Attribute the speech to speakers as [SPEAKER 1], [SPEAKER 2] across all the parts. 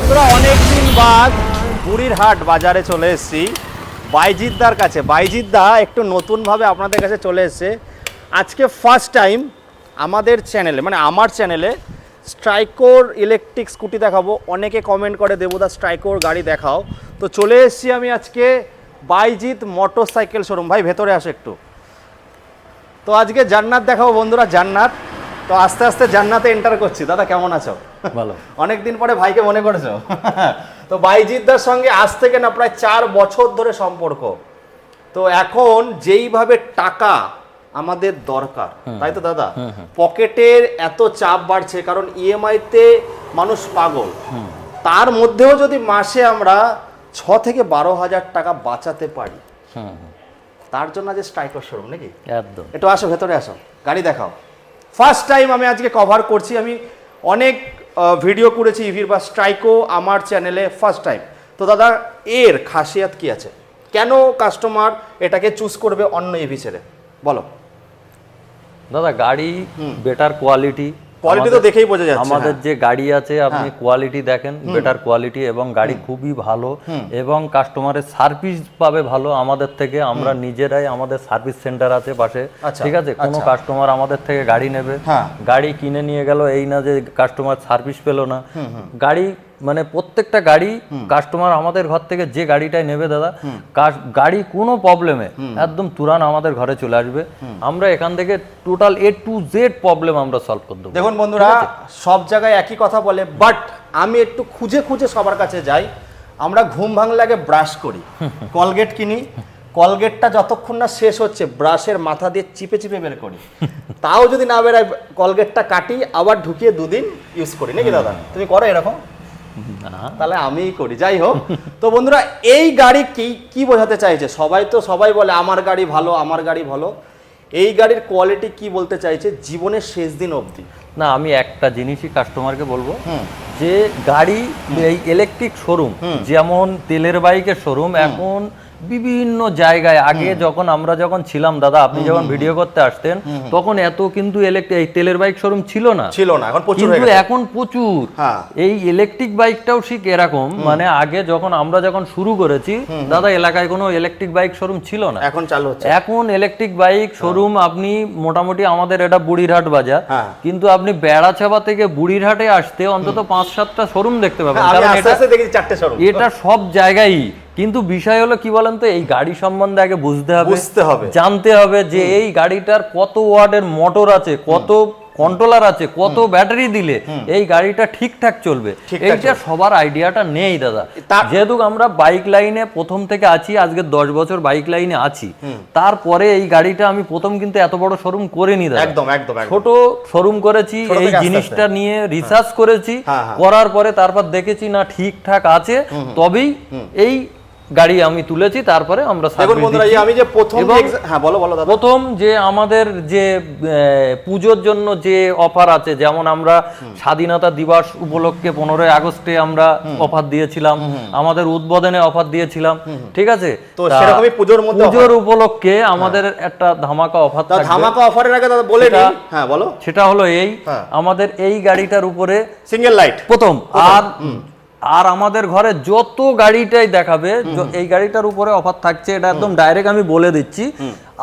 [SPEAKER 1] বন্ধুরা অনেকদিন বাদ বুড়িরহাট বাজারে চলে এসেছি বাইজিৎদার কাছে। বাইজিৎদা একটু নতুনভাবে আপনাদের কাছে চলে এসেছে আজকে ফার্স্ট টাইম আমাদের চ্যানেলে, মানে আমার চ্যানেলে স্ট্রাইকোর ইলেকট্রিক স্কুটি দেখাবো। অনেকে কমেন্ট করে দেবুদা স্ট্রাইকোর গাড়ি দেখাও, তো চলে এসেছি আমি আজকে বাইজিৎ মোটরসাইকেল শোরুম। ভাই ভেতরে আসো একটু। তো আজকে জান্নাত দেখাবো বন্ধুরা, জান্নাত। তো আস্তে আস্তে জান্নাতে এন্টার করছি। দাদা কেমন আছো?
[SPEAKER 2] ভালো।
[SPEAKER 1] অনেকদিন পরে ভাইকে মনে করেছো। তো বাইজিৎদার সঙ্গে আজ থেকে না প্রায় 4 বছর ধরে সম্পর্ক। তো এখন যেইভাবে টাকা আমাদের দরকার, তাই তো দাদা, পকেটের এত চাপ বাড়ছে, কারণ ইএমআইতে মানুষ পাগল। তার মধ্যেও যদি মাসে আমরা 6 থেকে 12 হাজার টাকা বাঁচাতে পারি, তার জন্য আজ স্ট্রাইকোর শোরুম নাকি?
[SPEAKER 2] একদম।
[SPEAKER 1] একটু আসো, ভেতরে আসো, গাড়ি দেখাও। ফার্স্ট টাইম আমি আজকে কভার করছি। আমি অনেক ভিডিও করেছি ইভির, বা স্ট্রাইকো আমার চ্যানেলে ফার্স্ট টাইম। তো দাদা এর খাসিয়াত কি আছে, কেন কাস্টমার এটাকে চুজ করবে অন্য ইভি ছেড়ে, বলো।
[SPEAKER 2] দাদা গাড়ি বেটার কোয়ালিটি,
[SPEAKER 1] কোয়ালিটি তো দেখেই বোঝা যাচ্ছে।
[SPEAKER 2] আমাদের যে গাড়ি আছে আপনি কোয়ালিটি দেখেন, বেটার কোয়ালিটি, এবং গাড়ি খুবই ভালো, এবং কাস্টমারের সার্ভিস পাবে ভালো আমাদের থেকে। আমরা নিজেরাই, আমাদের সার্ভিস সেন্টার আছে পাশে, ঠিক আছে। কোনো কাস্টমার আমাদের থেকে গাড়ি নেবে, গাড়ি কিনে নিয়ে গেল, এই না যে কাস্টমার সার্ভিস পেলো না। গাড়ি মানে প্রত্যেকটা গাড়ি কাস্টমার আমাদের ঘর থেকে যে গাড়িটাই নেবে দাদা, গাড়ি কোনো প্রবলেমে একদম তুরান আমাদের ঘরে চলে আসবে। আমরা এখান থেকে total A to Z problem আমরা সলভ করে দেবো।
[SPEAKER 1] দেখুন বন্ধুরা, সব জায়গায় একই কথা বলে, বাট আমি একটু খুঁজে খুঁজে সবার কাছে যাই। আমরা ঘুম ভাঙলে আগে ব্রাশ করি, কলগেট কিনি, কলগেটটা যতক্ষণ না শেষ হচ্ছে ব্রাশের মাথা দিয়ে চিপে চিপে বের করি। তাও যদি না বেরোয় কলগেটটা কাটি, আবার ঢুকিয়ে 2 দিন ইউজ করি, নাকি দাদা? তুমি করো এরকম? তাহলে আমিই করি। যাই হোক, তো বন্ধুরা এই গাড়ি কি বোঝাতে চাইছে? সবাই বলে আমার গাড়ি ভালো, আমার গাড়ি ভালো। এই গাড়ির কোয়ালিটি কি বলতে চাইছে জীবনের শেষ দিন অবধি?
[SPEAKER 2] না, আমি একটা জিনিসই কাস্টমারকে বলবো, যে গাড়ি এই ইলেকট্রিক শোরুম, যেমন তেলের বাইকের শোরুম এখন বিভিন্ন জায়গায়, আগে আমরা যখন ছিলাম দাদা, আপনি যখন ভিডিও করতে আসতেন তখন এত কিন্তু এই তেলের বাইক শোরুম ছিল না, এখন প্রচুর হয়ে গেছে। এখন প্রচুর। এই ইলেকট্রিক বাইকটাও ঠিক এরকম, মানে আগে আমরা যখন শুরু করেছি দাদা, এলাকায় কোনো ইলেকট্রিক বাইক শোরুম ছিল না,
[SPEAKER 1] এখন চালু হচ্ছে।
[SPEAKER 2] এখন ইলেকট্রিক বাইক শোরুম আপনি মোটামুটি, আমাদের এটা বুড়িরহাট বাজার, কিন্তু আপনি বেড়াচাপা থেকে বুড়িরহাটে আসতে অন্তত 5-7টা শোরুম দেখতে পাবেন, কারণ এটা সব জায়গায়। কিন্তু বিষয় হলো কি বলেন তো, এই গাড়ি সম্বন্ধে আগে বুঝতে হবে, জানতে হবে যে এই গাড়িটার কত ওয়াটের মোটর আছে, কত কন্ট্রোলার আছে, কত ব্যাটারি দিলে এই গাড়িটা ঠিকঠাক চলবে। এইটা সবার আইডিয়াটা নেই দাদা। যেহেতু আমরা বাইক লাইনে প্রথম থেকে আছি, আজকে 10 বছর বাইক লাইনে আছি, তারপরে এই গাড়িটা আমি প্রথম কিন্তু এত বড় শোরুম করিনি দাদা, একদম ছোট শোরুম করেছি। এই জিনিসটা নিয়ে রিসার্চ করেছি, করার পরে তারপর দেখেছি না ঠিকঠাক আছে, তবেই এই গাড়ি আমি তুলেছি। তারপরে আমরা প্রথম যে আমাদের যে পুজোর জন্য যে অফার আছে, যেমন আমরা স্বাধীনতা দিবস উপলক্ষে 15ই আগস্টে আমরা অফার দিয়েছিলাম, আমাদের উদ্বোধনে অফার দিয়েছিলাম, ঠিক আছে।
[SPEAKER 1] তো সেরকমই পুজোর
[SPEAKER 2] উপলক্ষে আমাদের একটা ধামাকা অফার থাকবে।
[SPEAKER 1] ধামাকা অফারের আগে দাদা বলে দিই, হ্যাঁ বলো।
[SPEAKER 2] সেটা হলো এই, আমাদের এই গাড়িটার উপরে
[SPEAKER 1] সিঙ্গেল লাইট
[SPEAKER 2] প্রথম, আর আমাদের ঘরে যত গাড়িটাই দেখাবে এই গাড়িটার উপরে অফার থাকছে, এটা একদম ডাইরেক্ট আমি বলে দিচ্ছি।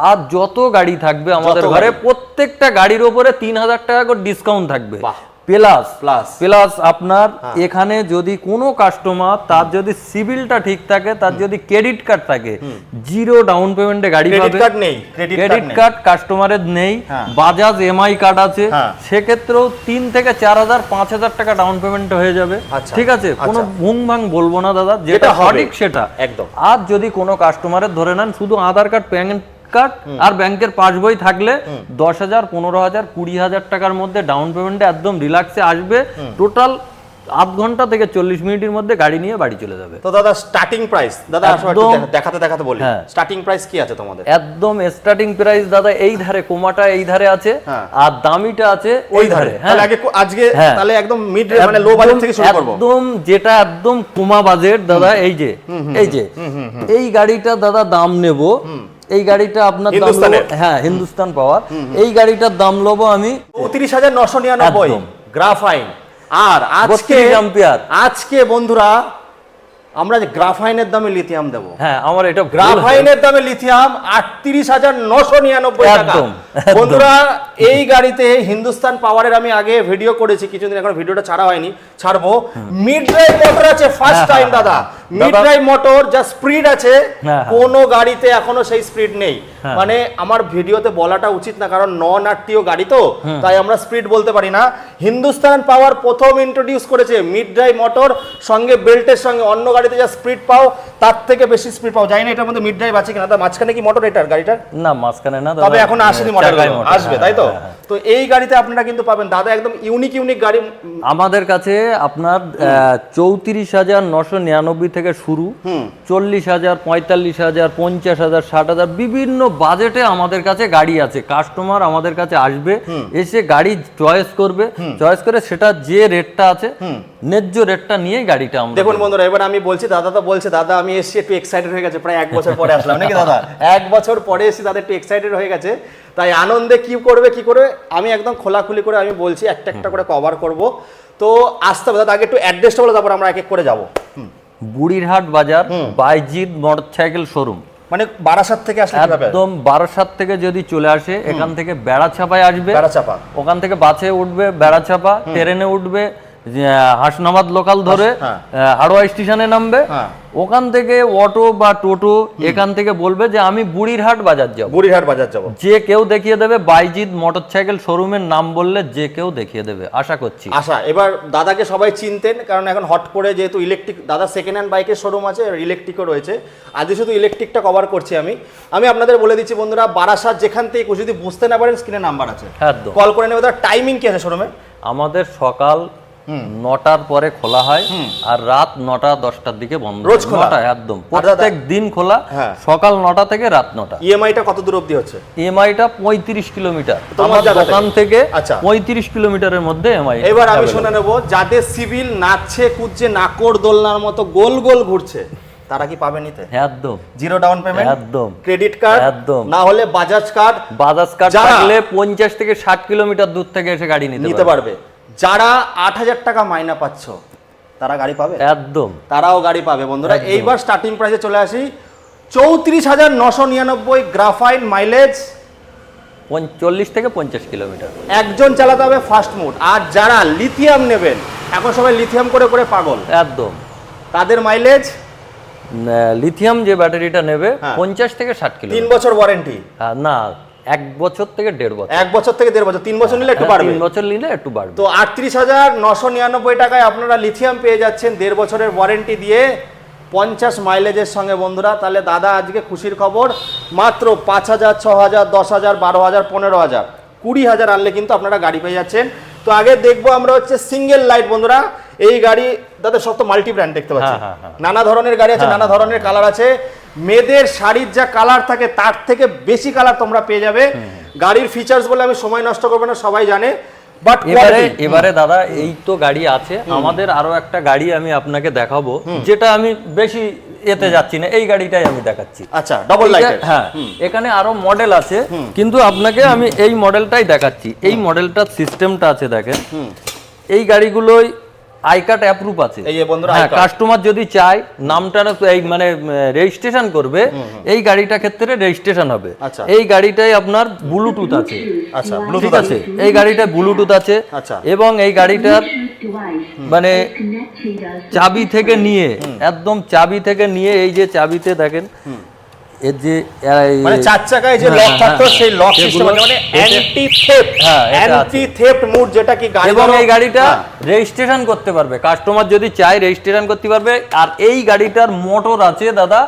[SPEAKER 2] আর যত গাড়ি থাকবে আমাদের ঘরে, প্রত্যেকটা গাড়ির উপরে 3000 টাকা করে ডিসকাউন্ট থাকবে। প্লাস আপনার এখানে যদি কোনো কাস্টমার, তার যদি সিভিলটা ঠিক থাকে, তার যদি ক্রেডিট কার্ড থাকে, 0 ডাউন পেমেন্টে গাড়ি পাবে। ক্রেডিট কার্ড কাস্টমারের নেই, বাজাজ এমআই কার্ড আছে, সেক্ষেত্রেও 3 থেকে 4000 5000 টাকা ডাউন পেমেন্ট হয়ে যাবে, ঠিক আছে। কোনো ভুং ভাং বলবো না দাদা, যেটা সঠিক সেটা একদম। আর যদি কোনো কাস্টমারের ধরে নেন শুধু আধার কার্ড, প্যান কার্ড আর ব্যাংকের পাসবই থাকলে 10,000 15,000 20,000 টাকার মধ্যে ডাউন পেমেন্টে একদম রিল্যাক্সে আসবে। টোটাল আধ ঘন্টা থেকে 40 মিনিটের মধ্যে গাড়ি নিয়ে বাড়ি চলে যাবে।
[SPEAKER 1] তো দাদা স্টার্টিং প্রাইস, দাদা দেখাতে বলি, স্টার্টিং প্রাইস কি আছে তোমাদের?
[SPEAKER 2] একদম স্টার্টিং প্রাইস দাদা এই ধারে, কোমাটা এই ধারে আছে, আর দামিটা আছে ওই ধারে।
[SPEAKER 1] তাহলে আজকে তাহলে একদম মিড মানে লো বাজেট থেকে শুরু করব।
[SPEAKER 2] একদম যেটা একদম কোমা বাজেট দাদা, এই যে এই গাড়িটা দাদা দাম নেব, এই গাড়িটা আপনার দাম, হ্যাঁ হিন্দুস্তান পাওয়ার, এই গাড়িটার দাম নেব আমি
[SPEAKER 1] 29,999 গ্রাফাইন। আর আজকে
[SPEAKER 2] 32 অ্যাম্পিয়ার।
[SPEAKER 1] আজকে বন্ধুরা আমরা যে গ্রাফাইনের দামে লিথিয়াম দেবো।
[SPEAKER 2] হ্যাঁ, আমার এটা
[SPEAKER 1] গ্রাফাইনের দামে লিথিয়াম 38,999 টাকা।
[SPEAKER 2] একদম।
[SPEAKER 1] বন্ধুরা এই গাড়িতে হিন্দুস্তান পাওয়ারের আমি আগে ভিডিও করেছি, কিছুদিন এখন ভিডিওটা ছাড়া হয়নি, ছাড়বো। মিড ড্রাইভ মোটর আছে ফার্স্ট টাইম দাদা, মিড ড্রাইভ মোটর, যা স্পিড আছে কোনো গাড়িতে এখনো সেই স্পিড নেই। মানে আমার ভিডিওতে বলাটা উচিত না, কারণ নন আরটিও গাড়ি তো, তাই আমরা স্পিড বলতে পারি না। হিন্দুস্তান পাওয়ার প্রথম ইন্ট্রোডিউস করেছে মিড ড্রাইভ মোটর, সঙ্গে বেল্টের সঙ্গে। অন্য গাড়িতে যা স্পিড পাও তার থেকে বেশি স্পিড পাও। জানি না এটার মধ্যে মিড ড্রাইভ আছে কিনা। দাদা মাঝখানে কি মোটর এটার গাড়িটার?
[SPEAKER 2] না, মাঝখানে না,
[SPEAKER 1] তবে এখন আসেনি মডেল, আসবে তাই তো? তো এই গাড়িতে আপনারা কিন্তু পাবেন দাদা একদম ইউনিক গাড়ি
[SPEAKER 2] আমাদের কাছে। আপনার 34,999 থেকে শুরু, 40,000, 45,000, 50,000, 60,000 বিভিন্ন বাজেটে আমাদের কাছে গাড়ি আছে। কাস্টমার আমাদের কাছে আসবে, এসে গাড়ি চয়েস করবে, চয়েস করে সেটা যে রেটটা আছে ন্যায্য রেটটা নিয়ে গাড়িটা আমরা
[SPEAKER 1] দেখুন বন্ধুরা। এবার আমি বলছি, দাদা তো বলছে দাদা আমি এসছি একটু এক্সাইটেড হয়ে গেছে, প্রায় 1 বছর পরে আসলাম নাকি দাদা? 1 বছর পরে এসে দাদা একটু এক্সাইটেড হয়ে গেছে, তাই আনন্দে কি করবে আমি একদম খোলাখুলি করে আমি বলছি, একটা করে কভার করব। তো আসতে হবে দাদা, আগে একটু অ্যাড্রেসটা বলে তারপর আমরা এক এক করে যাবো।
[SPEAKER 2] বুড়িরহাট বাজার, বাইজিৎ মোটরসাইকেল শোরুম।
[SPEAKER 1] মানে বারাসাত থেকে আসলে কিভাবে?
[SPEAKER 2] একদম বারাসাত থেকে যদি চলে আসে, এখান থেকে বেড়াচাপায় আসবে,
[SPEAKER 1] বেড়াচাপা,
[SPEAKER 2] ওখান থেকে বাসে উঠবে বেড়াচাপা, ট্রেনে উঠবে হাসনাবাদ লোকাল ধরে হাড়োয়া স্টেশনে নামবে, ওখান থেকে অটো বা টোটো এখান থেকে বলবে যে আমি বুড়িরহাট বাজার যাব,
[SPEAKER 1] বুড়িরহাট বাজার যাব,
[SPEAKER 2] যে কেউ দেখিয়ে দেবে। বাইজিৎ মোটরসাইকেল শোরুমের নাম বললে যে কেউ দেখিয়ে দেবে, আশা করছি।
[SPEAKER 1] এবার দাদাকে সবাই চিনতেন, কারণ এখন হট করে যেহেতু ইলেকট্রিক, দাদা সেকেন্ড হ্যান্ড বাইকের শোরুম আছে, ইলেকট্রিকও রয়েছে। আজকে শুধু ইলেকট্রিকটা কভার করছি আমি আপনাদের বলে দিচ্ছি বন্ধুরা, বারাসাত যেখান থেকে যদি বুঝতে না পারেন স্ক্রিনে নাম্বার আছে, কল করে নেবে। দাদা টাইমিং কি আছে শোরুমে?
[SPEAKER 2] আমাদের সকাল 9টার পরে খোলা হয়, আর রাত 9টা 10টার দিকে বন্ধ।
[SPEAKER 1] রোজ খোলা?
[SPEAKER 2] একদম প্রত্যেক দিন খোলা, সকাল 9টা থেকে রাত 9টা।
[SPEAKER 1] ইএমআইটা কত দূর অবধি হচ্ছে?
[SPEAKER 2] ইএমআইটা 35 কিলোমিটার আমার দোকান থেকে। 35 কিলোমিটারের মধ্যে ইএমআই।
[SPEAKER 1] এবার আমি শুনে নেব, যাদের সিভিল নাচছে কুদছে নাকড় দোলনার মতো গোল গোল ঘুরছে, তারা কি পাবে নিতে?
[SPEAKER 2] একদম
[SPEAKER 1] জিরো ডাউন পেমেন্ট,
[SPEAKER 2] একদম
[SPEAKER 1] ক্রেডিট কার্ড,
[SPEAKER 2] একদম,
[SPEAKER 1] না হলে বাজাজ কার্ড।
[SPEAKER 2] বাজাজ কার্ড থাকলে 50 থেকে 60 কিলোমিটার দূর থেকে এসে গাড়ি নিতে পারবে।
[SPEAKER 1] যারা 8,000 টাকা মাইনা পাচ্ছ তারা গাড়ি পাবে,
[SPEAKER 2] একদম
[SPEAKER 1] তারাও গাড়ি পাবে বন্ধুরা। এইবার স্টার্টিং প্রাইসে চলে আসি, 34,999 গ্রাফাইন, মাইলেজ
[SPEAKER 2] 40 থেকে 50 কিলোমিটার।
[SPEAKER 1] একজন চালাতে হবে ফাস্ট মোড। আর যারা লিথিয়াম নেবেন, এখন সবাই লিথিয়াম করে করে পাগল,
[SPEAKER 2] একদম
[SPEAKER 1] তাদের মাইলেজ
[SPEAKER 2] লিথিয়াম যে ব্যাটারিটা নেবে 50 থেকে 60 কিলো।
[SPEAKER 1] 3 বছর ওয়ারেন্টি?
[SPEAKER 2] না, 1 বছর থেকে 1.5 বছর।
[SPEAKER 1] 1 বছর থেকে 1.5 বছর, 3 বছর নিলে একটু বাড়বে।
[SPEAKER 2] 3 বছর নিলে একটু বাড়বে।
[SPEAKER 1] তো 38,999 টাকায় আপনারা লিথিয়াম পেয়ে যাচ্ছেন 1.5 বছরের ওয়ারেন্টি দিয়ে, 50 মাইলেজের সঙ্গে বন্ধুরা। তাহলে দাদা আজকে খুশির খবর, মাত্র 5,000, 6,000, 10,000, 12,000, 15,000, 20,000 আনলে কিন্তু আপনারা গাড়ি পেয়ে যাচ্ছেন। তো আগে দেখবো আমরা হচ্ছে সিঙ্গেল লাইট বন্ধুরা। এই গাড়ি দাদা সব তো মাল্টি ব্র্যান্ড দেখতে পাচ্ছি, নানা ধরনের গাড়ি আছে, নানা ধরনের কালার আছে। মেয়েদের শাড়ির যা কালার থাকে তার থেকে বেশি কালার তোমরা পেয়ে যাবে। গাড়ির ফিচার্স বলে আমি সময় নষ্ট করবো না, সবাই জানে। বাট
[SPEAKER 2] এবারে দাদা এই তো গাড়ি আছে, আমাদের আরো একটা গাড়ি আমি আপনাকে দেখাবো, যেটা আমি বেশি এতে যাচ্ছি না, এই গাড়িটাই আমি দেখাচ্ছি।
[SPEAKER 1] আচ্ছা, ডাবল লাইটের।
[SPEAKER 2] হ্যাঁ, এখানে আরো মডেল আছে, কিন্তু আপনাকে আমি এই মডেলটাই দেখাচ্ছি। এই মডেলটার সিস্টেমটা আছে দেখেন, এই গাড়িগুলোই আইকার্ড অ্যাপ্রুভ আছে। হ্যাঁ, কাস্টমার যদি চায় নামটা এই মানে রেজিস্ট্রেশন করবে, এই গাড়িটা ক্ষেত্রে রেজিস্ট্রেশন হবে। এই গাড়িটাই আপনার ব্লুটুথ আছে।
[SPEAKER 1] আচ্ছা,
[SPEAKER 2] ব্লুটুথ আছে, এই গাড়িটা ব্লুটুথ আছে। এবং এই গাড়িটার মানে চাবি থেকে নিয়ে, একদম চাবি থেকে নিয়ে, এই যে চাবিতে দেখেন এর যে
[SPEAKER 1] মানে 4 চাকায় যে লক থাকতো সেই লক সিস্টেম, মানে anti theft, anti theft mode, যেটা কি গাড়ি
[SPEAKER 2] এবং এই গাড়িটা রেজিস্ট্রেশন করতে পারবে, কাস্টমার যদি চায় রেজিস্ট্রেশন করতে পারবে। আর এই গাড়িটার মোটর আছে দাদা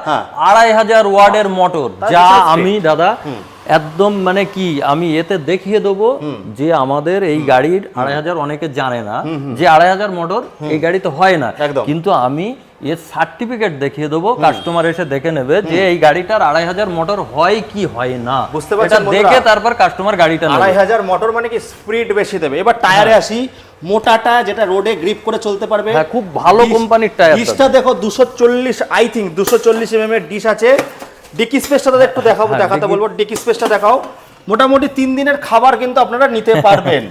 [SPEAKER 2] 2,500 ওয়াটের মোটর, যা আমি দাদা একদম মানে কি আমি এতে দেখিয়ে দেবো যে আমাদের এই গাড়ির 2,500, অনেকে জানে না যে 2,500 মোটর এই গাড়িতে হয় না, কিন্তু আমি এর সার্টিফিকেট দেখিয়ে দেবো, কাস্টমার এসে দেখে নেবে যে এই গাড়িটার 2,500 মোটর হয় কি হয় না,
[SPEAKER 1] বুঝতে পারছেন?
[SPEAKER 2] দেখে তারপর কাস্টমার গাড়িটা নেবে।
[SPEAKER 1] 2,500 মোটর মানে কি স্পিড বেশি দেবে। এবার টায়ারে আসি, মোটাটা যেটা রোডে গ্রিপ করে চলতে পারবে।
[SPEAKER 2] হ্যাঁ, খুব ভালো কোম্পানির টায়ার।
[SPEAKER 1] ডিসটা দেখো 240, আই থিংক 240 mm এর ডিস আছে। ডিকি স্পেসটা একটু দেখাতে বলবো, ডিকি স্পেসটা দেখাও। মোটামুটি 3 দিনের খাবার কিন্তু আপনারা নিতে পারবেন।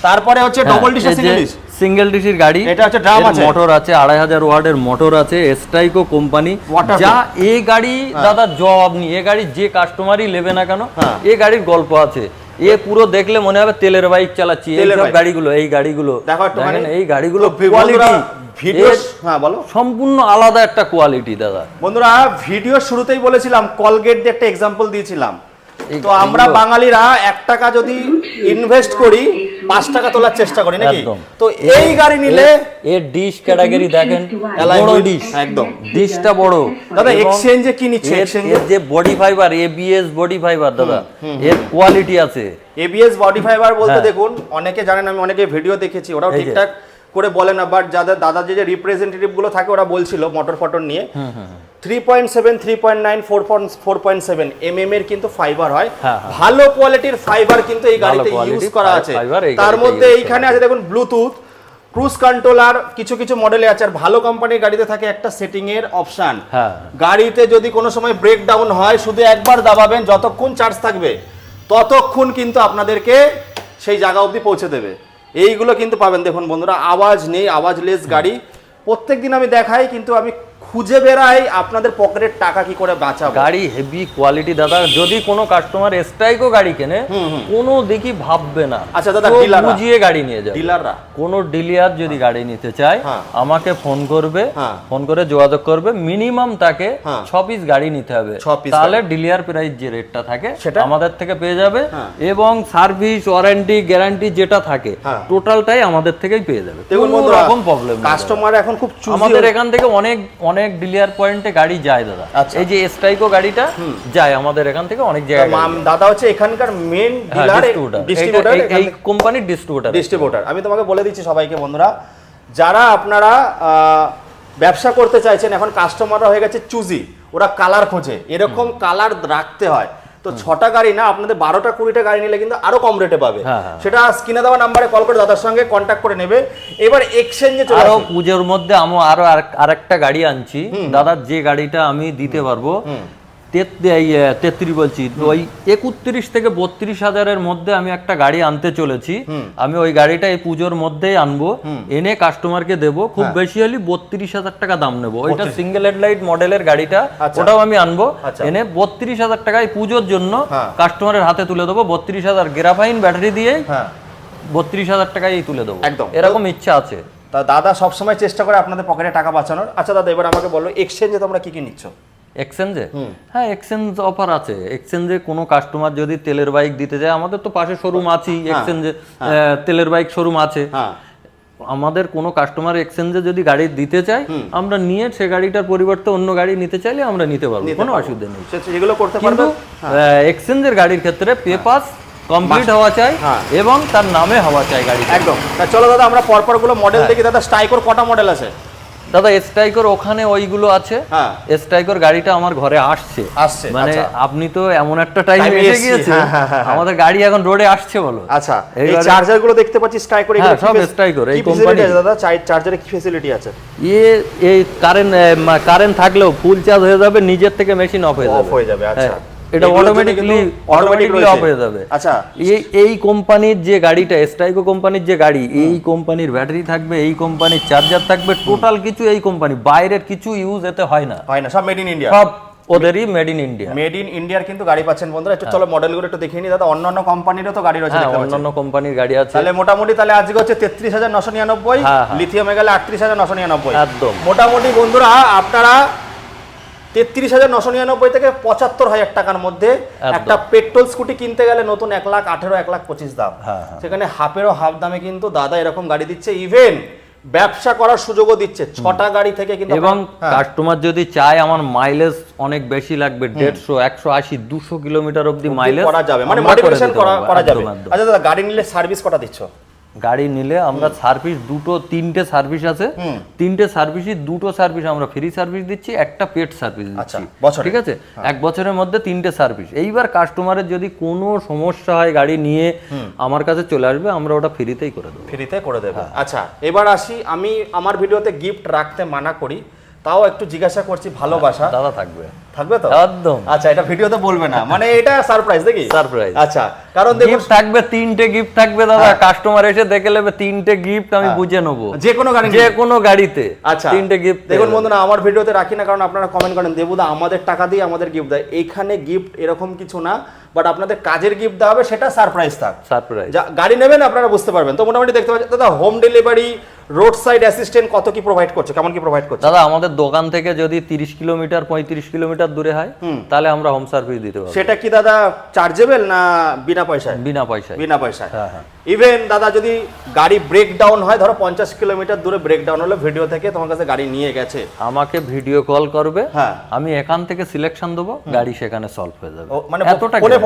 [SPEAKER 1] তারপরে হচ্ছে ডবল ডিশ,
[SPEAKER 2] সিঙ্গেল ডিসির গাড়ি,
[SPEAKER 1] এটা হচ্ছে ড্রাম আছে,
[SPEAKER 2] মোটর আছে 2500 ওয়াটের মোটর আছে, স্ট্রাইকো কোম্পানি।
[SPEAKER 1] Waterproof।
[SPEAKER 2] যা এই গাড়ি দাদা জবাব নেই, এই গাড়ি যে কাস্টমারই নেবে না কেন এই গাড়ির গল্প আছে। এ পুরো দেখলে মনে হবে তেলের বাইক চালাচ্ছি। এই সব গাড়িগুলো, এই গাড়িগুলো দেখেন, এই গাড়িগুলো কোয়ালিটি
[SPEAKER 1] ভিডিও, হ্যাঁ বলো,
[SPEAKER 2] সম্পূর্ণ আলাদা একটা কোয়ালিটি দাদা।
[SPEAKER 1] বন্ধুরা ভিডিও শুরুতেই বলেছিলাম কলগেট দিয়ে একটা এক্সাম্পল দিয়েছিলাম, তো আমরা বাঙালিরা 1 টাকা যদি ইনভেস্ট করি 5 টাকা তোলার চেষ্টা করি নাকি? তো এই গাড়ি নিলে
[SPEAKER 2] এর ডিশ ক্যাটাগরি দেখেন, বড় ডিশ,
[SPEAKER 1] একদম
[SPEAKER 2] ডিশটা বড়
[SPEAKER 1] দাদা। এক্সচেঞ্জে কি নিচ্ছে? এক্সচেঞ্জে
[SPEAKER 2] যে body fibre, ABS body fibre দাদা, এর কোয়ালিটি আছে।
[SPEAKER 1] এবিএস বডি ফাইবার বলতে দেখুন, অনেকে জানেন, আমি অনেকে ভিডিও দেখেছি, ওরাও ঠিকঠাক করে বলে না, বাট যাদের দাদা যে রিপ্রেজেন্টেটিভ গুলো থাকে ওরা বলছিল মোটর ফটর নিয়ে 3.7, 3.9, 4.7 mm এর কিন্তু ফাইবার হয়। ভালো কোয়ালিটির ফাইবার কিন্তু এই গাড়িতে ইউজ করা আছে। তার মধ্যে এইখানে আছে দেখুন ব্লুটুথ, ক্রুজ কন্ট্রোলার, কিছু কিছু মডেলে আছে। আর ভালো কোম্পানির গাড়িতে থাকে একটা সেটিং এর অপশন। গাড়িতে যদি কোনো সময় ব্রেক ডাউন হয় শুধু একবার দাবাবেন, যতক্ষণ চার্জ থাকবে ততক্ষণ কিন্তু আপনাদেরকে সেই জায়গা অবধি পৌঁছে দেবে। এইগুলো কিন্তু পাবেন। দেখুন বন্ধুরা, আওয়াজ নেই, আওয়াজলেস গাড়ি। প্রত্যেকদিন আমি দেখাই, কিন্তু আমি খুঁজে বেড়াই আপনাদের পকেটের টাকা কি করে বাঁচাবো।
[SPEAKER 2] গাড়ি হেভি কোয়ালিটি দাদা। যদি কোনো কাস্টমার স্ট্রাইকো গাড়ি কেনে, কোনো দেখি ভাববে না।
[SPEAKER 1] আচ্ছা দাদা,
[SPEAKER 2] বুঝিয়ে গাড়ি নিয়ে যাবে।
[SPEAKER 1] ডিলাররা,
[SPEAKER 2] কোনো ডিলার যদি গাড়ি নিতে চায় আমাকে ফোন করবে, ফোন করে যোগাযোগ করবে। মিনিমাম তাকে 6 পিস গাড়ি নিতে হবে, তাহলে ডিলার প্রাইস যে রেটটা থাকে সেটা আমাদের থেকে পেয়ে যাবে, এবং সার্ভিস ওয়ারেন্টি গ্যারান্টি যেটা থাকে টোটালটাই আমাদের থেকেই পেয়ে যাবে। কোনো রকম প্রবলেম নেই।
[SPEAKER 1] কাস্টমার এখন খুব চুজি।
[SPEAKER 2] আমাদের এখান থেকে অনেক ডিলার পয়েন্টে গাড়ি যায় দাদা। এই যে স্ট্রাইকো গাড়িটা যায় আমাদের এখান থেকে অনেক জায়গায়।
[SPEAKER 1] দাদা হচ্ছে এখানকার মেন ডিলার,
[SPEAKER 2] ডিস্ট্রিবিউটর, এই কোম্পানির ডিস্ট্রিবিউটর।
[SPEAKER 1] আমি তোমাকে বলে দিচ্ছি সবাইকে বন্ধুরা, যারা আপনারা ব্যবসা করতে চাইছেন, এখন কাস্টমাররা হয়ে গেছে চুজি, ওরা কালার খোঁজে, এরকম কালার রাখতে হয়। তো 6টা গাড়ি না, আপনাদের 12টা 20টা গাড়ি নিলে কিন্তু আরো কম রেটে পাবে। সেটা স্ক্রিনে দেওয়া নাম্বারে কল করে দাদার সঙ্গে কন্ট্যাক্ট করে নেবে। এবার এক্সচেঞ্জে চলে
[SPEAKER 2] আসো। পুজোর মধ্যে আমি আরো আরেকটা গাড়ি আনছি দাদা, যে গাড়িটা আমি দিতে পারবো 33 বলছি, ওই 31 থেকে 32 হাজারের মধ্যে আমি একটা গাড়ি আনতে চলেছি। আমি ওই গাড়িটা এই পুজোর মধ্যেই আনবো, এনে কাস্টমারকে দেবো। খুব বেশি হলে 32,000 টাকা দাম নেবো। ওইটা সিঙ্গেল হেডলাইট মডেলের গাড়িটা, ওটাও আমি আনবো, এনে 32,000 টাকায় পুজোর জন্য কাস্টমারের হাতে তুলে দেবো। 32,000 গ্রাফাইন ব্যাটারি দিয়ে 32,000 টাকায় তুলে দেবো।
[SPEAKER 1] একদম
[SPEAKER 2] এরকম ইচ্ছা আছে।
[SPEAKER 1] তা দাদা সবসময় চেষ্টা করে আপনাদের পকেটে টাকা বাঁচানোর। আচ্ছা দাদা, এবার আমাকে বলো এক্সচেঞ্জে তোমরা কি কি নিচ্ছ?
[SPEAKER 2] এক্সচেঞ্জে, হ্যাঁ এক্সচেঞ্জ অফার আছে। এক্সচেঞ্জে কোনো কাস্টমার যদি তেলের বাইক দিতে যায়, আমাদের তো পাশে শোরুম আছেই, এক্সচেঞ্জে তেলের বাইক শোরুম আছে। আমাদের কোনো কাস্টমার এক্সচেঞ্জে যদি গাড়ি দিতে চায়, আমরা নিয়ে সে গাড়িটার পরিবর্তে অন্য গাড়ি নিতে চাইলে আমরা নিতে পারবো, কোনো অসুবিধা নেই।
[SPEAKER 1] এগুলো করতে পারবে।
[SPEAKER 2] কিন্তু এক্সচেঞ্জের গাড়ির ক্ষেত্রে পেপারস কমপ্লিট হওয়া চাই এবং তার নামে হওয়া চাই গাড়ি।
[SPEAKER 1] একদম। চলো দাদা, আমরা পরপর গুলো মডেল দেখি। দাদা স্ট্রাইকোর কটা মডেল আছে?
[SPEAKER 2] দাদা স্ট্রাইকর ওখানে ওইগুলো আছে। স্ট্রাইকর গাড়িটা আমার ঘরে আসছে, মানে আপনি তো এমন একটা টাইম এসে গিয়েছে, আমাদের গাড়ি এখন রোডে আসছে বলো।
[SPEAKER 1] আচ্ছা, এই চার্জার গুলো দেখতে পাচ্ছি স্ট্রাইকর, এগুলো
[SPEAKER 2] সব স্ট্রাইকর এই কোম্পানি।
[SPEAKER 1] দাদা চার্জারে কি ফ্যাসিলিটি আছে?
[SPEAKER 2] এই কারেন্ট থাকলেও ফুল চার্জ হয়ে যাবে, নিজের থেকে মেশিন অফ হয়ে যাবে।
[SPEAKER 1] আচ্ছা,
[SPEAKER 2] এটা অটোমেটিক্যালি অফ হয়ে যাবে।
[SPEAKER 1] আচ্ছা,
[SPEAKER 2] এই কোম্পানির যে গাড়িটা, স্ট্রাইকো কোম্পানির যে গাড়ি, এই কোম্পানির ব্যাটারি থাকবে, এই কোম্পানির চার্জার থাকবে, টোটাল কিছু এই কোম্পানি, বাইরের কিছু ইউজ এতে হয় না।
[SPEAKER 1] সব মেড ইন ইন্ডিয়া,
[SPEAKER 2] সব ওদেরই made in India.
[SPEAKER 1] Made in ইন্ডিয়ার কিন্তু গাড়ি পাচ্ছেন বন্ধুরা। একটু চলো মডেলগুলো একটু দেখিয়ে নি দাদা। অন্যান্য কোম্পানিরও তো গাড়ি রয়েছে,
[SPEAKER 2] অন্যান্য কোম্পানির গাড়ি আছে।
[SPEAKER 1] তাহলে মোটামুটি আজকে হচ্ছে 33,999, লিথিয়ামে গেলে 38,999।
[SPEAKER 2] একদম
[SPEAKER 1] মোটামুটি বন্ধুরা, আপনারা 33,999 থেকে 75,000 টাকার মধ্যে একটা পেট্রোল স্কুটি কিনতে গেলে নতুন 1,18,000, 1,25,000 দাম। সেখানে হাফেরও হাফ দামে কিন্তু দাদা এরকম গাড়ি দিচ্ছে, ইভেন ব্যবসা করার সুযোগও দিচ্ছে 6টা গাড়ি থেকে কিন্তু।
[SPEAKER 2] এবং কাস্টমার যদি চায় আমার মাইলেজ অনেক বেশি লাগবে, 150, 180, 200 কিলোমিটার অবধি মাইলেজ
[SPEAKER 1] করা যাবে, মানে মডিফিকেশন করা যাবে। আচ্ছা দাদা, গাড়ি নিলে সার্ভিস কটা দিচ্ছ?
[SPEAKER 2] গাড়ি নিলে আমরা সার্ভিস 3টে সার্ভিস আছে, 3টে সার্ভিসই 2টো সার্ভিস আমরা ফ্রি সার্ভিস দিচ্ছি, একটা পেড সার্ভিস দিচ্ছি। ঠিক আছে, 1 বছরের মধ্যে 3টে সার্ভিস। এইবার কাস্টমারের যদি কোনো সমস্যা হয় গাড়ি নিয়ে আমার কাছে চলে আসবে, আমরা ওটা ফ্রিতেই করে দেবো।
[SPEAKER 1] ফ্রিতে করে দেবো। আচ্ছা, এবার আসি, আমি আমার ভিডিওতে গিফট রাখতে মানা করি, তাও একটু জিজ্ঞাসা করছি, ভালোবাসা দাদা থাকবে তো একদম? আচ্ছা, এটা ভিডিওতে বলবে না, মানে এটা সারপ্রাইজ নাকি?
[SPEAKER 2] সারপ্রাইজ।
[SPEAKER 1] আচ্ছা, কারণ দেখুন
[SPEAKER 2] গিফট থাকবে, 3টে গিফট থাকবে দাদা, কাস্টমার এসে দেখে নেবে 3টে গিফট আমি বুঝে নেবো
[SPEAKER 1] যে কোনো গাড়ি
[SPEAKER 2] যে কোনো গাড়িতে।
[SPEAKER 1] আচ্ছা
[SPEAKER 2] 3টে গিফট
[SPEAKER 1] দেখুন বন্ধুরা, আমার ভিডিওতে রাখি না কারণ আপনারা কমেন্ট করেন দেবুদা আমাদের টাকা দিয়ে আমাদের গিফট দেয়, এইখানে গিফট এরকম কিছু না, বাট আপনাদের কাজের গিফট দেওয়া হবে, সেটা সারপ্রাইজ থাক।
[SPEAKER 2] সারপ্রাইজ।
[SPEAKER 1] গাড়ি নেবেন আপনারা বুঝতে পারবেন। তো মোটামুটি দেখতে পাচ্ছেন দাদা home delivery, road side assistant কত কি প্রোভাইড করছে, কেমন কি প্রোভাইড করছে?
[SPEAKER 2] দাদা আমাদের দোকান থেকে যদি 30 কিলোমিটার 35 কিলোমিটার দূরে হয় তাহলে আমরা হোম সার্ভিস দিতে পারবো।
[SPEAKER 1] সেটা কি দাদা চার্জেবল না বিনা পয়সায়?
[SPEAKER 2] বিনা পয়সায়।
[SPEAKER 1] বিনা পয়সায়।
[SPEAKER 2] হ্যাঁ হ্যাঁ।
[SPEAKER 1] ইভেন দাদা যদি গাড়ি ব্রেক ডাউন হয়, ধরো 50 কিলোমিটার দূরে ব্রেক ডাউন হলো, ভিডিও থেকে তোমার কাছে গাড়ি নিয়ে গেছে,
[SPEAKER 2] আমাকে ভিডিও কল করবে,
[SPEAKER 1] হ্যাঁ
[SPEAKER 2] আমি এখান থেকে সিলেকশন দেবো, গাড়ি সেখানে সলভ হয়ে যাবে।
[SPEAKER 1] মানে
[SPEAKER 2] এতটা
[SPEAKER 1] ফোনে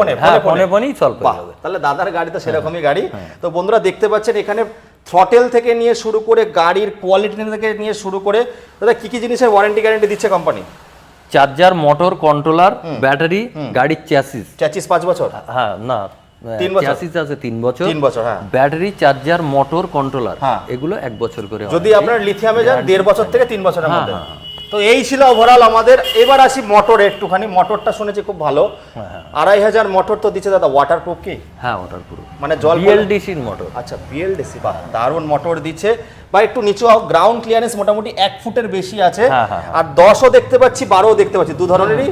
[SPEAKER 1] ফোনে
[SPEAKER 2] ফোনেই সলভ হয়ে যাবে।
[SPEAKER 1] তাহলে দাদার গাড়ি তো সেরকমই গাড়ি। তো বন্ধুরা দেখতে পাচ্ছেন এখানে থ্রটেল থেকে নিয়ে শুরু করে গাড়ির কোয়ালিটি থেকে নিয়ে শুরু করে দাদা কি কি জিনিসের ওয়ারেন্টি গ্যারান্টি দিচ্ছে company?
[SPEAKER 2] Charger, motor, controller, battery, গাড়ির চ্যাসিস।
[SPEAKER 1] চ্যাসিস 5 বছর?
[SPEAKER 2] হ্যাঁ না,
[SPEAKER 1] 3 বছর।
[SPEAKER 2] চ্যাসিস আছে 3 বছর।
[SPEAKER 1] 3 বছর, হ্যাঁ।
[SPEAKER 2] ব্যাটারি, চার্জার, মোটর, কন্ট্রোলার,
[SPEAKER 1] হ্যাঁ।
[SPEAKER 2] এগুলো 1 বছর করে।
[SPEAKER 1] যদি আপনার লিথিয়ামে যান 1.5 বছর থেকে 3 বছরের মধ্যে।
[SPEAKER 2] হ্যাঁ।
[SPEAKER 1] তো এই ছিল ওভারঅল আমাদের। এবার আসি মোটর একটুখানি, মোটরটা শুনেছি খুব ভালো। 2500 মোটর তো দিচ্ছে দাদা, ওয়াটারপ্রুফ কি?
[SPEAKER 2] হ্যাঁ ওয়াটারপ্রুফ,
[SPEAKER 1] মানে জল
[SPEAKER 2] বিএলডিসির মোটর।
[SPEAKER 1] আচ্ছা বিএলডিসি, বাহ দারুণ মোটর দিচ্ছে। বা একটু নিচু গ্রাউন্ড ক্লিয়ারেন্স মোটামুটি 1 ফুটের বেশি আছে। আর 10ও দেখতে পাচ্ছি, 12ও দেখতে পাচ্ছি, দু ধরনেরই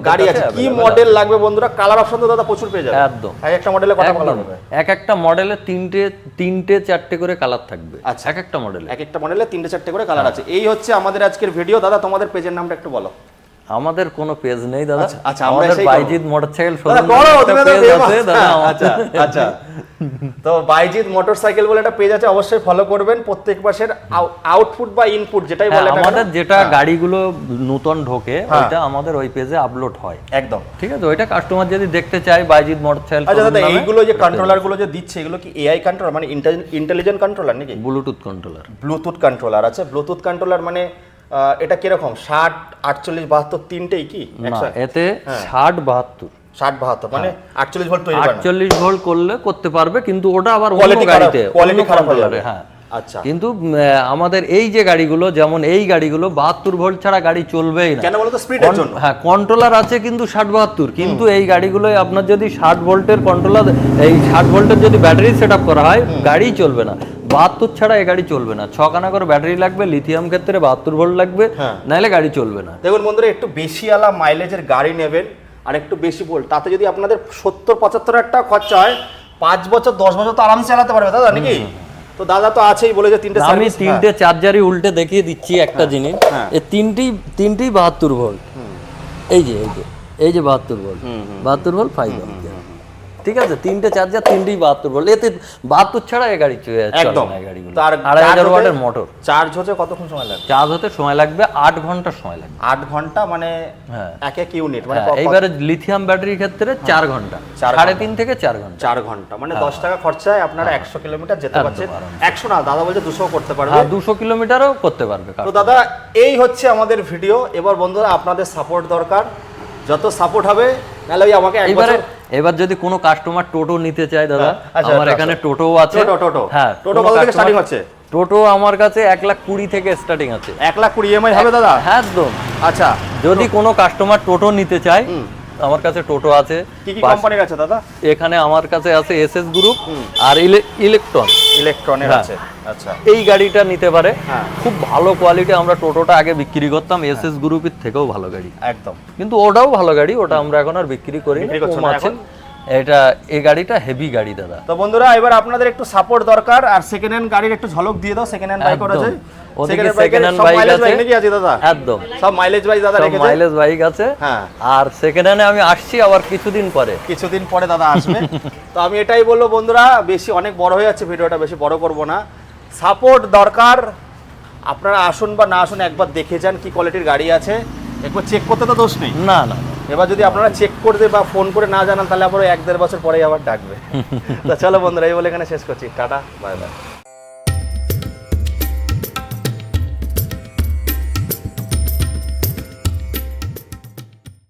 [SPEAKER 1] গাড়ি আছে। কি মডেল লাগবে বন্ধুরা? কালার অপশন তো দাদা প্রচুর পেয়ে যাবে।
[SPEAKER 2] একদম।
[SPEAKER 1] একটা মডেলে কত কালার হবে?
[SPEAKER 2] একটা মডেলে 3টে 4টে করে কালার থাকবে।
[SPEAKER 1] আচ্ছা।
[SPEAKER 2] একটা মডেলে
[SPEAKER 1] 3টে 4টে করে কালার আছে। এই হচ্ছে আমাদের আজকের ভিডিও। দাদা তোমাদের পেজের নামটা একটু বলো।
[SPEAKER 2] আমাদের কোনো পেজ নেই দাদা।
[SPEAKER 1] আচ্ছা আমরা
[SPEAKER 2] আমাদের
[SPEAKER 1] সেই
[SPEAKER 2] বাইজিৎ মোটরসাইকেল
[SPEAKER 1] দাদা
[SPEAKER 2] শোরুম
[SPEAKER 1] করো, তুমি তো
[SPEAKER 2] পেজ
[SPEAKER 1] famous।
[SPEAKER 2] আছে দাদা।
[SPEAKER 1] আচ্ছা আচ্ছা। তো বাইজিৎ মোটরসাইকেল বলে একটা পেজ আছে, অবশ্যই ফলো করবেন। প্রত্যেক মাসের আউটপুট বা ইনপুট যেটাই বলে না কেন,
[SPEAKER 2] আমাদের যেটা গাড়িগুলো নতুন ঢোকে ওইটা আমাদের ওই পেজে আপলোড হয়।
[SPEAKER 1] একদম
[SPEAKER 2] ঠিক আছে, ওইটা কাস্টমার যদি দেখতে চায় বাইজিৎ মোটরসাইকেল।
[SPEAKER 1] আচ্ছা দাদা এইগুলো যে কন্ট্রোলার গুলো যে দিচ্ছে, এগুলো কি এআই কন্ট্রোলার মানে ইন্টেলিজেন্ট কন্ট্রোলার নাকি?
[SPEAKER 2] Bluetooth controller.
[SPEAKER 1] ব্লুটুথ কন্ট্রোলার আছে। ব্লুটুথ কন্ট্রোলার মানে এটা কিরকম? 60, 48, 72 তিনটেই কি?
[SPEAKER 2] এতে 60, 72,
[SPEAKER 1] 60, 72 মানে 48 ভোল্ট তৈরি করে না?
[SPEAKER 2] 48 ভোল্ট করতে পারবে, কিন্তু ওটা আবার অন্য
[SPEAKER 1] কোয়ালিটি
[SPEAKER 2] গাড়িতে
[SPEAKER 1] কোয়ালিটি খারাপ হয়ে যাবে।
[SPEAKER 2] হ্যাঁ
[SPEAKER 1] আচ্ছা।
[SPEAKER 2] কিন্তু আমাদের এই যে গাড়িগুলো, যেমন এই গাড়িগুলো 72 ভোল্ট ছাড়া গাড়ি চলবেই না।
[SPEAKER 1] কেন বলো তো? স্পিডের জন্য।
[SPEAKER 2] হ্যাঁ কন্ট্রোলার আছে কিন্তু 60, 72, কিন্তু এই গাড়িগুলোয় আপনার যদি 60 ভোল্টের কন্ট্রোলার, এই 60 ভোল্টের যদি ব্যাটারি সেটআপ করা হয়, গাড়ি চলবে না। 72 ছাড়া এই গাড়ি চলবে না। 6 খানা করে ব্যাটারি লাগবে, লিথিয়াম ক্ষেত্রে 72 ভোল্ট লাগবে, নাহলে গাড়ি চলবে না।
[SPEAKER 1] দেখুন বন্ধুরা, একটু বেশি আলা মাইলেজের গাড়ি নেবেন আর একটু বেশি ভোল্ট, তাতে যদি আপনাদের 70-75 টাকা খরচা হয়, 5 বছর 10 বছর তো আরামসে চালাতে পারবে দাদা নাকি? তো দাদা তো আছেই বলে যে 3টে
[SPEAKER 2] আমি 3টে চার্জারই উল্টে দেখিয়ে দিচ্ছি একটা জিনিস। এই তিনটেই 72 ভোল্ট। এই যে 72 ভোল্ট, 72 ভোল্ট 5 অ্যাম্পিয়ার। ঠিক আছে, 3টে চার্জার, 3টেই 72 ভোল্ট। এতে 72 ছাড়া এই গাড়ি চলে
[SPEAKER 1] একদম
[SPEAKER 2] না। এই গাড়িগুলো
[SPEAKER 1] তার
[SPEAKER 2] 2500 ওয়াটের মোটর।
[SPEAKER 1] চার্জ হতে কতক্ষণ সময় লাগবে?
[SPEAKER 2] চার্জ হতে সময় লাগবে 8 ঘন্টা সময় লাগবে।
[SPEAKER 1] 8 ঘন্টা মানে এক এক ইউনিট মানে
[SPEAKER 2] এইবারে লিথিয়াম ব্যাটারির ক্ষেত্রে 4 ঘন্টা, 3.5 থেকে 4 ঘন্টা।
[SPEAKER 1] 4 ঘন্টা মানে 10 টাকা খরচায় আপনারা 100 কিলোমিটার যেতে পারছেন। 100 না, দাদা বলছে 200 করতে পারবে।
[SPEAKER 2] 200 কিলোমিটারও করতে পারবে।
[SPEAKER 1] তো দাদা এই হচ্ছে আমাদের ভিডিও। এবার বন্ধুরা আপনাদের সাপোর্ট দরকার, যত সাপোর্ট হবে নাহলে ওই আমাকে এক বছর।
[SPEAKER 2] এবার যদি কোনো কাস্টমার টোটো নিতে চায় দাদা, আমার এখানে টোটোও আছে।
[SPEAKER 1] টোটো
[SPEAKER 2] হ্যাঁ,
[SPEAKER 1] টোটো কত থেকে স্টার্টিং হচ্ছে?
[SPEAKER 2] টোটো আমার কাছে 1,20,000 থেকে স্টার্টিং আছে।
[SPEAKER 1] 1,20,000 ইএমআই হবে দাদা?
[SPEAKER 2] হ্যাঁ একদম।
[SPEAKER 1] আচ্ছা,
[SPEAKER 2] যদি কোনো কাস্টমার টোটো নিতে চায়, আমার কাছে টোটো আছে।
[SPEAKER 1] কি কি কোম্পানির আছে দাদা?
[SPEAKER 2] এখানে আমার কাছে আছে এসএস গ্রুপ আর ইলেকট্রনের
[SPEAKER 1] আছে। আচ্ছা,
[SPEAKER 2] এই গাড়িটা নিতে পারে। খুব ভালো কোয়ালিটি। আমরা টোটোটা আগে বিক্রি করতাম এসএস গ্রুপের থেকেও ভালো গাড়ি
[SPEAKER 1] একদম,
[SPEAKER 2] কিন্তু ওটাও ভালো গাড়ি, ওটা আমরা এখন আর বিক্রি করি না। এটা এই গাড়িটা হেভি গাড়ি দাদা।
[SPEAKER 1] তো বন্ধুরা এবার আপনাদের একটু সাপোর্ট দরকার। আর সেকেন্ড হ্যান্ড গাড়ির একটু ঝলক দিয়ে দাও। সেকেন্ড হ্যান্ড বাইক আছে,
[SPEAKER 2] ওদিকে সেকেন্ড হ্যান্ড বাইক আছে নাকি?
[SPEAKER 1] আছে দাদা
[SPEAKER 2] একদম
[SPEAKER 1] সব মাইলেজ বাইক দাদা রেখেছে।
[SPEAKER 2] মাইলেজ বাইক আছে।
[SPEAKER 1] হ্যাঁ,
[SPEAKER 2] আর সেকেন্ড হ্যান্ডে আমি আসছি আবার কিছুদিন পরে
[SPEAKER 1] দাদা আসবে। তো আমি এটাই বলবো বন্ধুরা, বেশি অনেক বড় হয়ে যাচ্ছে ভিডিওটা, বেশি বড় করব না। সাপোর্ট দরকার। আপনারা আসুন বা না আসুন, একবার দেখে যান কি কোয়ালিটির গাড়ি আছে, একবার চেক করতে তো দোষ নেই।
[SPEAKER 2] না না,
[SPEAKER 1] এবার যদি আপনারা চেক করতে বা ফোন করে না জানান, তাহলে আবার 1-1.5 বছর পরেই আবার ডাকবে। তো চলো বন্ধুরা, এই বলে এখানে শেষ করছি। Tata, bye bye.